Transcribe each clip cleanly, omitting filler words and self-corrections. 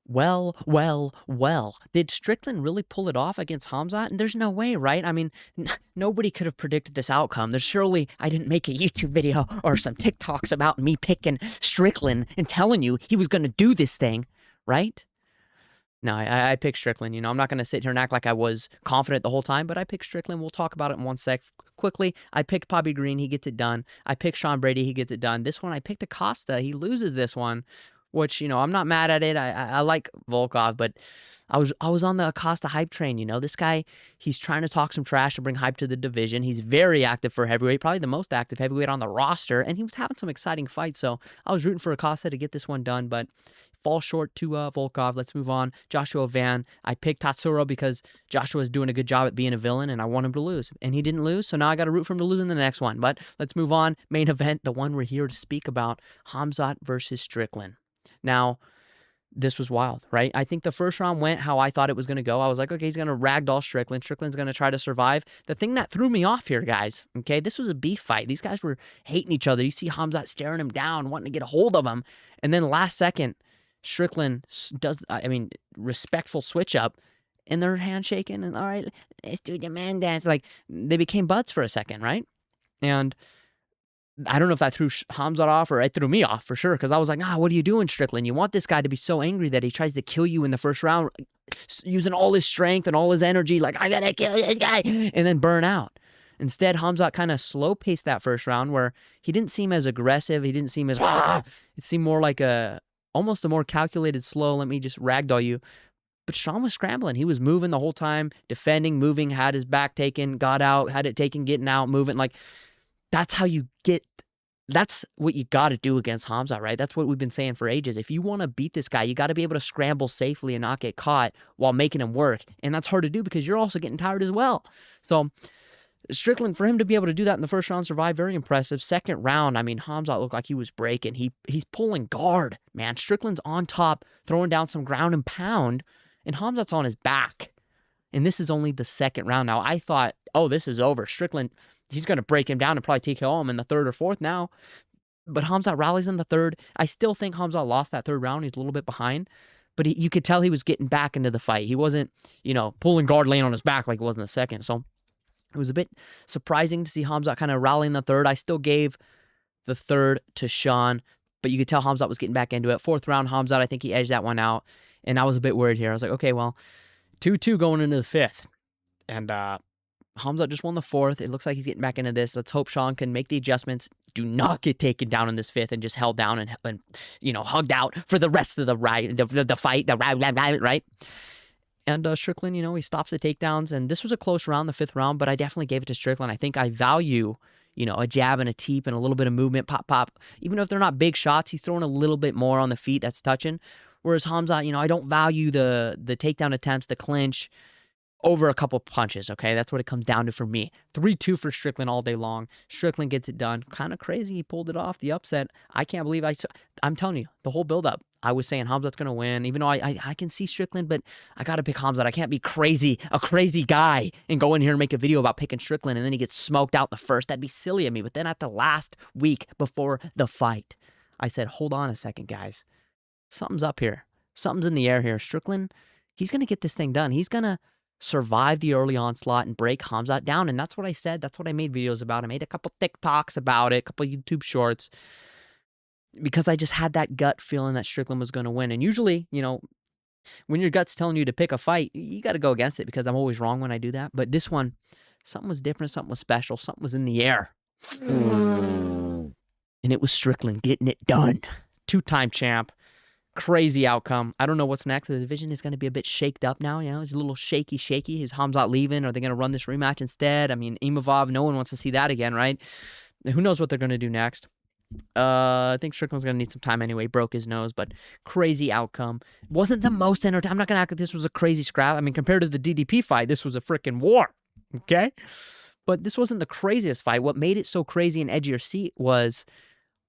Well. Did Strickland really pull it off against Khamzat? And there's no way, right? I mean, nobody could have predicted this outcome. There's surely, I didn't make a YouTube video or some TikToks about me picking Strickland and telling you he was going to do this thing, right? No, I picked Strickland. I'm not going to sit here and act like I was confident the whole time, but I picked Strickland. We'll talk about it in one sec. Quickly, I picked Bobby Green. He gets it done. I picked Sean Brady. He gets it done. This one, I picked Acosta. He loses this one, which, I'm not mad at it. I like Volkov, but I was on the Acosta hype train. This guy, he's trying to talk some trash to bring hype to the division. He's very active for heavyweight, probably the most active heavyweight on the roster, and he was having some exciting fights. So I was rooting for Acosta to get this one done, but fall short to Volkov. Let's move on. Joshua Van. I picked Tatsuro because Joshua is doing a good job at being a villain, and I want him to lose. And he didn't lose, so now I got to root for him to lose in the next one. But let's move on. Main event, the one we're here to speak about, Khamzat versus Strickland. Now, this was wild, right? I think the first round went how I thought it was going to go. I was like, okay, he's going to ragdoll Strickland. Strickland's going to try to survive. The thing that threw me off here, guys, okay, this was a beef fight. These guys were hating each other. You see Khamzat staring him down, wanting to get a hold of him. And then last second, Strickland does, respectful switch up, and they're handshaking, and all right, let's do the man dance. Like, they became buds for a second, right? And I don't know if that threw Khamzat off or it threw me off for sure, because I was like, what are you doing, Strickland? You want this guy to be so angry that he tries to kill you in the first round, using all his strength and all his energy, like, I gotta kill this guy, and then burn out. Instead, Khamzat kind of slow-paced that first round where he didn't seem as aggressive. He didn't seem as, it seemed more like almost a more calculated, slow, let me just ragdoll you. But Sean was scrambling. He was moving the whole time, defending, moving, had his back taken, got out, had it taken, getting out, moving. Like, that's how you get, that's what you got to do against Khamzat, right? That's what we've been saying for ages. If you want to beat this guy, you got to be able to scramble safely and not get caught while making him work. And that's hard to do because you're also getting tired as well. So Strickland, for him to be able to do that in the first round, survive, very impressive. Second round, I mean, Khamzat looked like he was breaking. He's pulling guard, man. Strickland's on top, throwing down some ground and pound, and Khamzat's on his back. And this is only the second round. Now, I thought, this is over. Strickland, he's going to break him down and probably take him in the third or fourth now. But Khamzat rallies in the third. I still think Khamzat lost that third round. He's a little bit behind. But you could tell he was getting back into the fight. He wasn't, pulling guard, laying on his back like it was in the second. So it was a bit surprising to see Khamzat kind of rallying the third. I still gave the third to Sean, but you could tell Khamzat was getting back into it. Fourth round, Khamzat, I think he edged that one out. And I was a bit worried here. I was like, okay, well, 2-2 going into the fifth. And Khamzat just won the fourth. It looks like he's getting back into this. Let's hope Sean can make the adjustments. Do not get taken down in this fifth and just held down and hugged out for the rest of the fight, right? And Strickland, he stops the takedowns. And this was a close round, the fifth round, but I definitely gave it to Strickland. I think I value, a jab and a teep and a little bit of movement, pop. Even if they're not big shots, he's throwing a little bit more on the feet that's touching. Whereas Khamzat, I don't value the takedown attempts, the clinch, over a couple punches, okay? That's what it comes down to for me. 3-2 for Strickland all day long. Strickland gets it done. Kind of crazy. He pulled it off, the upset. I can't believe I'm telling you, the whole buildup, I was saying Khamzat's going to win, even though I can see Strickland, but I got to pick Khamzat. I can't be a crazy guy, and go in here and make a video about picking Strickland, and then he gets smoked out the first. That'd be silly of me. But then at the last week before the fight, I said, hold on a second, guys. Something's up here. Something's in the air here. Strickland, he's going to get this thing done. He's going to survive the early onslaught and break Khamzat down. And that's what I said. That's what I made videos about. I made a couple TikToks about it, a couple YouTube shorts, because I just had that gut feeling that Strickland was going to win. And usually, when your gut's telling you to pick a fight, you got to go against it, because I'm always wrong when I do that. But this one, something was different. Something was special. Something was in the air. And it was Strickland getting it done. Two-time champ. Crazy outcome. I don't know what's next. The division is going to be a bit shaked up now. It's a little shaky. Is Khamzat leaving? Are they going to run this rematch instead? I mean, Imavov, no one wants to see that again, right? Who knows what they're going to do next? I think Strickland's going to need some time anyway. Broke his nose, but crazy outcome. Wasn't the most entertaining. I'm not going to act like this was a crazy scrap. I mean, compared to the DDP fight, this was a freaking war. Okay? But this wasn't the craziest fight. What made it so crazy and edgy your seat was,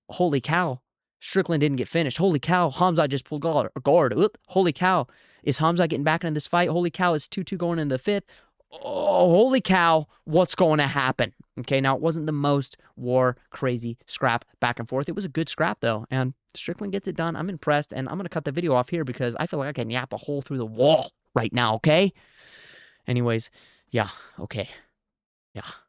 holy cow, Strickland didn't get finished. Holy cow, Khamzat just pulled guard. Oop. Holy cow, is Khamzat getting back into this fight? Holy cow, it's 2-2 going into the fifth. Oh, holy cow, what's going to happen? Okay, now it wasn't the most war, crazy scrap back and forth. It was a good scrap, though, and Strickland gets it done. I'm impressed, and I'm going to cut the video off here because I feel like I can yap a hole through the wall right now, okay? Anyways, yeah, okay. Yeah.